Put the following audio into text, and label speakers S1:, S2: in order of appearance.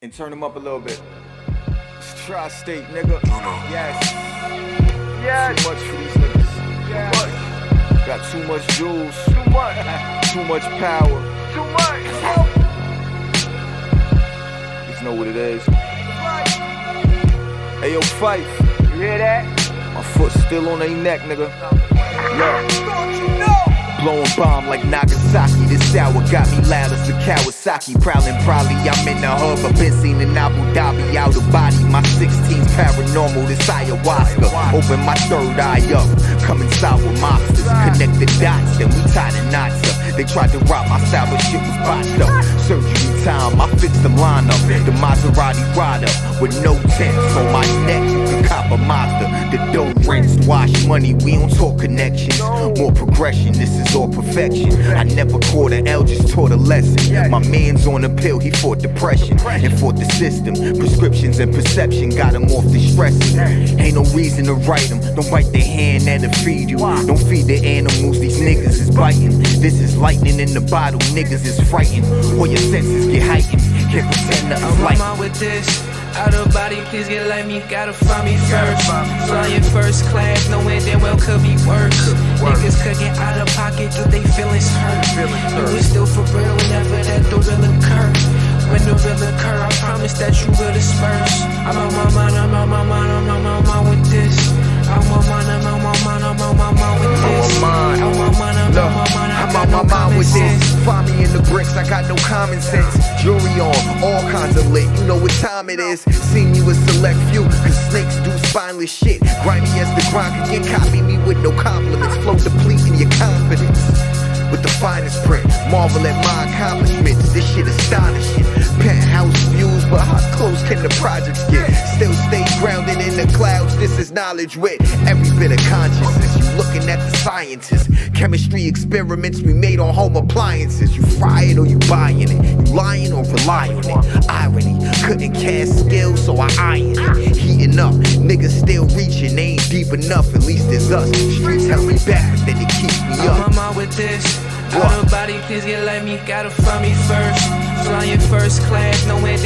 S1: and turn them up a little bit. It's Tristate, nigga. Yes. Too much for these niggas.
S2: Yes.
S1: Got too much jewels.
S2: Too much.
S1: Too much power.
S2: Too much.
S1: Just know what it is. Hey yo, Fife.
S2: You hear that?
S1: My foot's still on their neck, nigga. Look.
S2: Don't you know?
S1: Blowing bomb like Nagasaki. This hour got me loud as a Kawasaki. Prowling probably, I'm in the hub. I've been seen in Abu Dhabi, out of body. My 16's paranormal, this ayahuasca. Open my third eye up, come inside with mobsters. Connect the dots, then we tie the knots up. They tried to rob my style, but shit was botched up. Surgery time, I fixed the lineup. The Maserati ride up with no tents on my neck. You can cop a Mazda. The dough rinsed, wash money. We don't talk connections, more progression. This is all perfection. I never caught an L, just taught a lesson. My man's on a pill, he fought depression and fought the system. Prescriptions and perception got him off the stressing. Ain't no reason to write them. Don't bite the hand that'll feed you. Don't feed the animals, these niggas is biting. This is lightning in the bottle, niggas is frightened. All your senses get heightened. Can't pretend nothing's
S3: I'm
S1: like
S3: on with this. Out of body, please get like me, gotta find me first. Flying first class, knowing damn well could be worse. Niggas could get out of pocket, get they feelings hurt. You was still for real whenever that the real occur. When the real occur, I promise that you will disperse. I'm on my mind, I'm on my mind, I'm on my mind with this. I'm on my mind, I'm on my mind, I'm on my mind with this. I'm on my mind, I'm on my mind,
S1: I'm on my mind with this. Find me in the bricks, I got no common sense. Jewelry on, all kinds of lit. You know what time it is. Seen you a select few, cause snakes do spineless shit. Grimy as the grind can get copy me with no compliments. Flow depleting your confidence with the finest print. Marvel at my accomplishments, this shit astonishing. Penthouse views, but how close can the projects get? Still stay grounded in the clouds, this is knowledge with every bit of consciousness. You looking at the scientists, chemistry experiments we made on home appliances. You fry it or you buying it, you lying or rely on it. Irony, couldn't cast skills so I iron it. Heating up, niggas still reaching, they ain't deep enough, at least it's us. Streets held me back, but then it keeps me up.
S3: I'm on my with this. Out of body, please get like me, gotta find me first. Flying first class, knowing